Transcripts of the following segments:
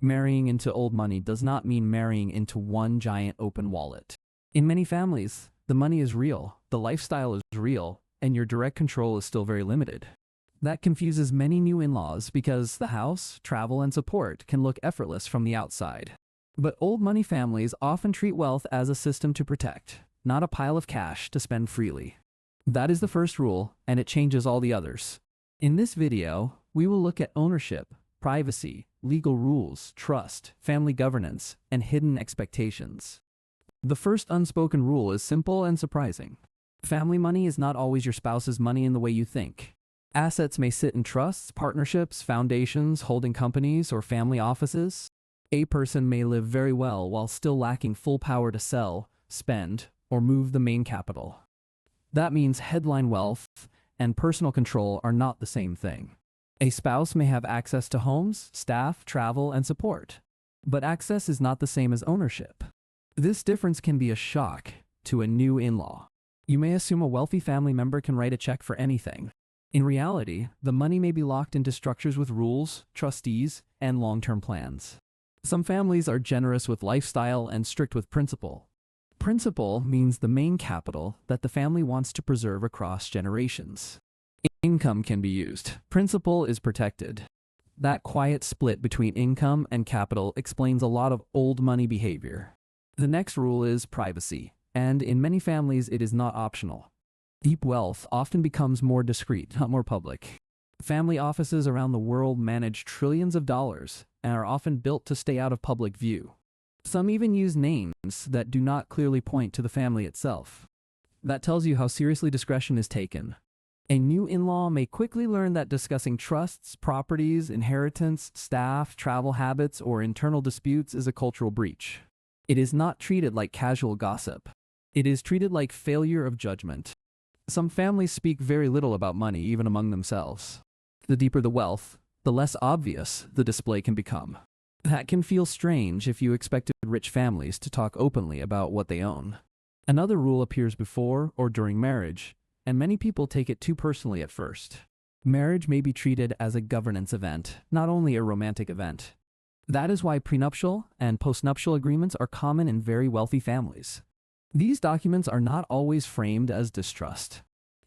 Marrying into old money does not mean marrying into one giant open wallet. In many families, the money is real, the lifestyle is real, and your direct control is still very limited. That confuses many new in-laws because the house, travel, and support can look effortless from the outside. But old money families often treat wealth as a system to protect, not a pile of cash to spend freely. That is the first rule, and it changes all the others. In this video, we will look at ownership, privacy, legal rules, trust, family governance, and hidden expectations. The first unspoken rule is simple and surprising. Family money is not always your spouse's money in the way you think. Assets may sit in trusts, partnerships, foundations, holding companies, or family offices. A person may live very well while still lacking full power to sell, spend, or move the main capital. That means headline wealth and personal control are not the same thing. A spouse may have access to homes, staff, travel, and support. But access is not the same as ownership. This difference can be a shock to a new in-law. You may assume a wealthy family member can write a check for anything. In reality, the money may be locked into structures with rules, trustees, and long-term plans. Some families are generous with lifestyle and strict with principle. Principle means the main capital that the family wants to preserve across generations. Income can be used. Principle is protected. That quiet split between income and capital explains a lot of old money behavior. The next rule is privacy, and in many families it is not optional. Deep wealth often becomes more discreet, not more public. Family offices around the world manage trillions of dollars and are often built to stay out of public view. Some even use names that do not clearly point to the family itself. That tells you how seriously discretion is taken. A new in-law may quickly learn that discussing trusts, properties, inheritance, staff, travel habits, or internal disputes is a cultural breach. It is not treated like casual gossip. It is treated like failure of judgment. Some families speak very little about money, even among themselves. The deeper the wealth, the less obvious the display can become. That can feel strange if you expected rich families to talk openly about what they own. Another rule appears before or during marriage, and many people take it too personally at first. Marriage may be treated as a governance event, not only a romantic event. That is why prenuptial and postnuptial agreements are common in very wealthy families. These documents are not always framed as distrust.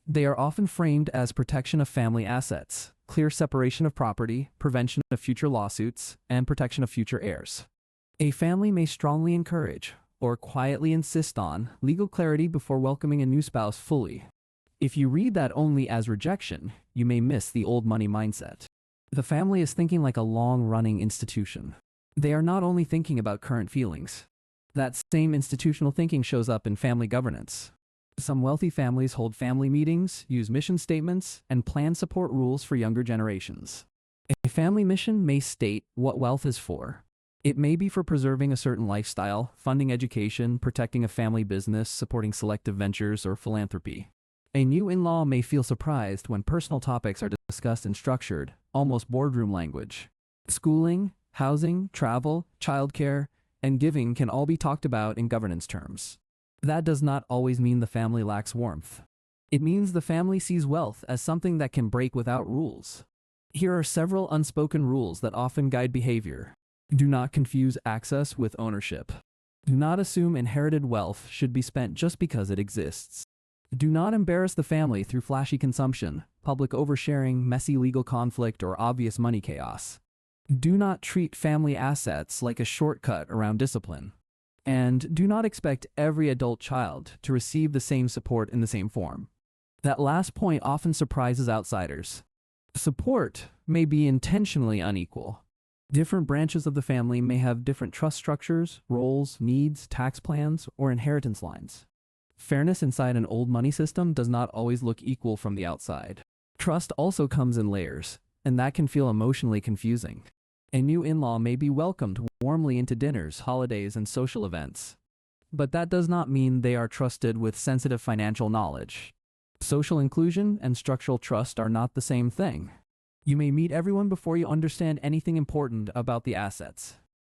They are often framed as protection of family assets, clear separation of property, prevention of future lawsuits, and protection of future heirs. A family may strongly encourage, or quietly insist on, legal clarity before welcoming a new spouse fully. If you read that only as rejection, you may miss the old money mindset. The family is thinking like a long-running institution. They are not only thinking about current feelings. That same institutional thinking shows up in family governance. Some wealthy families hold family meetings, use mission statements, and plan support rules for younger generations. A family mission may state what wealth is for. It may be for preserving a certain lifestyle, funding education, protecting a family business, supporting selective ventures, or philanthropy. A new in-law may feel surprised when personal topics are discussed in structured, almost boardroom language. Schooling, housing, travel, childcare, and giving can all be talked about in governance terms. That does not always mean the family lacks warmth. It means the family sees wealth as something that can break without rules. Here are several unspoken rules that often guide behavior. Do not confuse access with ownership. Do not assume inherited wealth should be spent just because it exists. Do not embarrass the family through flashy consumption, public oversharing, messy legal conflict, or obvious money chaos. Do not treat family assets like a shortcut around discipline. And do not expect every adult child to receive the same support in the same form. That last point often surprises outsiders. Support may be intentionally unequal. Different branches of the family may have different trust structures, roles, needs, tax plans, or inheritance lines. Fairness inside an old money system does not always look equal from the outside. Trust also comes in layers, and that can feel emotionally confusing. A new in-law may be welcomed warmly into dinners, holidays, and social events. But that does not mean they are trusted with sensitive financial knowledge. Social inclusion and structural trust are not the same thing. You may meet everyone before you understand anything important about the assets.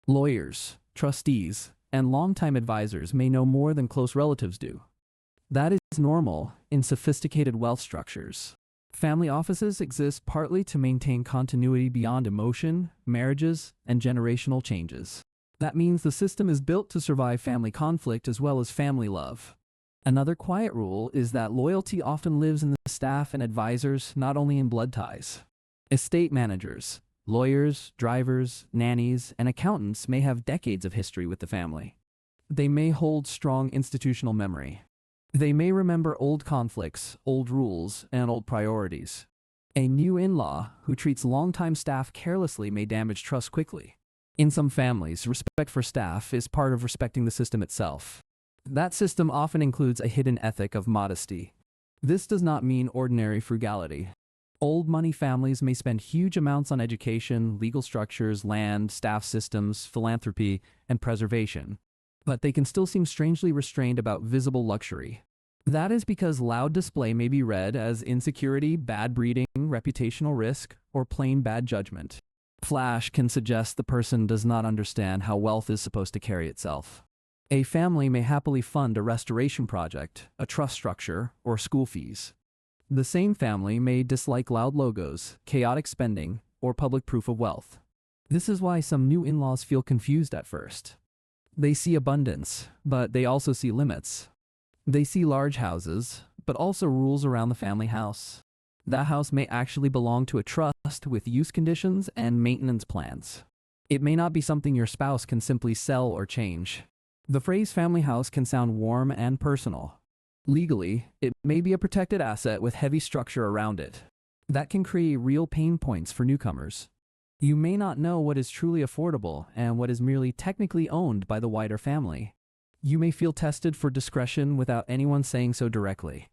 Lawyers, trustees, and longtime advisors may know more than close relatives do. That is normal in sophisticated wealth structures. Family offices exist partly to maintain continuity beyond emotion, marriages, and generational changes. That means the system is built to survive family conflict as well as family love. Another quiet rule is that loyalty often lives in the staff and advisors, not only in blood ties. Estate managers, lawyers, drivers, nannies, and accountants may have decades of history with the family. They may hold strong institutional memory. They may remember old conflicts, old rules, and old priorities. A new in-law who treats longtime staff carelessly may damage trust quickly. In some families, respect for staff is part of respecting the system itself. That system often includes a hidden ethic of modesty. This does not mean ordinary frugality. Old money families may spend huge amounts on education, legal structures, land, staff systems, philanthropy, and preservation. But they can still seem strangely restrained about visible luxury. That is because loud display may be read as insecurity, bad breeding, reputational risk, or plain bad judgment. Flash can suggest the person does not understand how wealth is supposed to carry itself. A family may happily fund a restoration project, a trust structure, or school fees. The same family may dislike loud logos, chaotic spending, or public proof of wealth. This is why some new in-laws feel confused at first. They see abundance, but they also see limits. They see large houses, but also rules around the family house. That house may actually belong to a trust with use conditions and maintenance plans. It may not be something your spouse can simply sell or change. The phrase family house can sound warm and personal. Legally, it may be a protected asset with heavy structure around it. That can create real pain points for newcomers. You may not know what is truly affordable and what is merely technically owned by the wider family. You may feel tested for discretion without anyone saying so directly.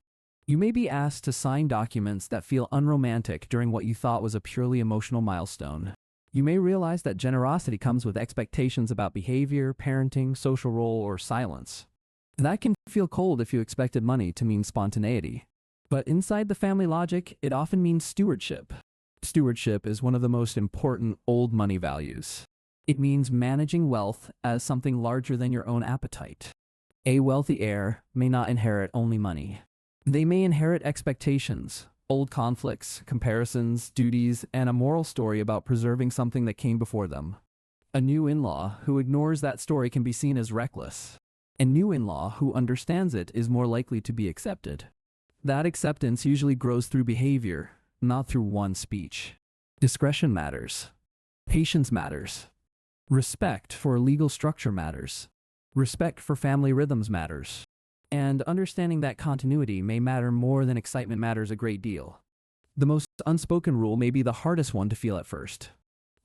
You may be asked to sign documents that feel unromantic during what you thought was a purely emotional milestone. You may realize that generosity comes with expectations about behavior, parenting, social role, or silence. That can feel cold if you expected money to mean spontaneity. But inside the family logic, it often means stewardship. Stewardship is one of the most important old money values. It means managing wealth as something larger than your own appetite. A wealthy heir may not inherit only money. They may inherit expectations, old conflicts, comparisons, duties, and a moral story about preserving something that came before them. A new in-law who ignores that story can be seen as reckless. A new in-law who understands it is more likely to be accepted. That acceptance usually grows through behavior, not through one speech. Discretion matters. Patience matters. Respect for legal structure matters. Respect for family rhythms matters. And understanding that continuity may matter more than excitement matters a great deal. The most unspoken rule may be the hardest one to feel at first.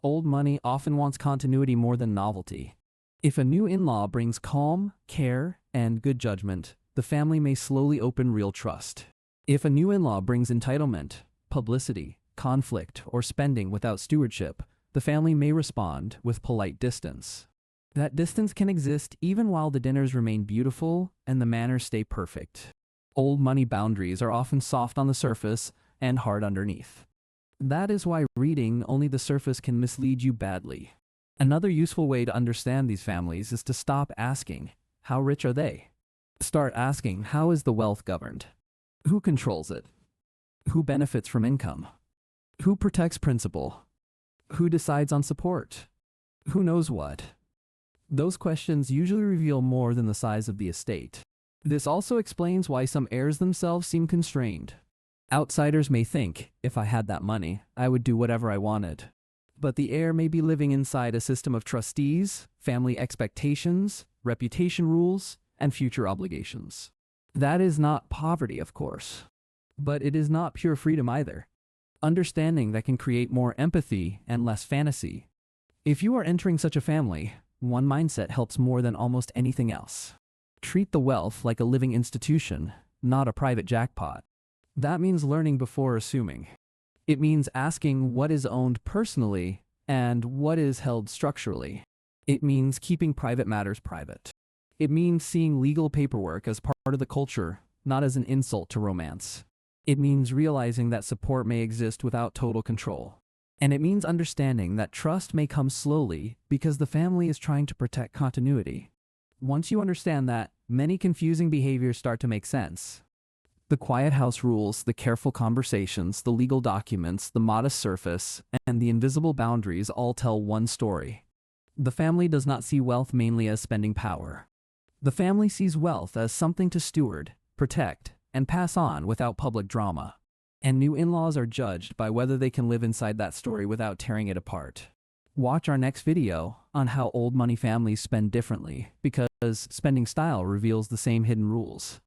Old money often wants continuity more than novelty. If a new in-law brings calm, care, and good judgment, the family may slowly open real trust. If a new in-law brings entitlement, publicity, conflict, or spending without stewardship, the family may respond with polite distance. That distance can exist even while the dinners remain beautiful and the manners stay perfect. Old money boundaries are often soft on the surface and hard underneath. That is why reading only the surface can mislead you badly. Another useful way to understand these families is to stop asking, how rich are they? Start asking, how is the wealth governed? Who controls it? Who benefits from income? Who protects principal? Who decides on support? Who knows what? Those questions usually reveal more than the size of the estate. This also explains why some heirs themselves seem constrained. Outsiders may think, if I had that money, I would do whatever I wanted. But the heir may be living inside a system of trustees, family expectations, reputation rules, and future obligations. That is not poverty, of course. But it is not pure freedom either. Understanding that can create more empathy and less fantasy. If you are entering such a family, one mindset helps more than almost anything else. Treat the wealth like a living institution, not a private jackpot. That means learning before assuming. It means asking what is owned personally and what is held structurally. It means keeping private matters private. It means seeing legal paperwork as part of the culture, not as an insult to romance. It means realizing that support may exist without total control. And it means understanding that trust may come slowly because the family is trying to protect continuity. Once you understand that, many confusing behaviors start to make sense. The quiet house rules, the careful conversations, the legal documents, the modest surface, and the invisible boundaries all tell one story. The family does not see wealth mainly as spending power. The family sees wealth as something to steward, protect, and pass on without public drama. And new in-laws are judged by whether they can live inside that story without tearing it apart. Watch our next video on how old money families spend differently, because spending style reveals the same hidden rules.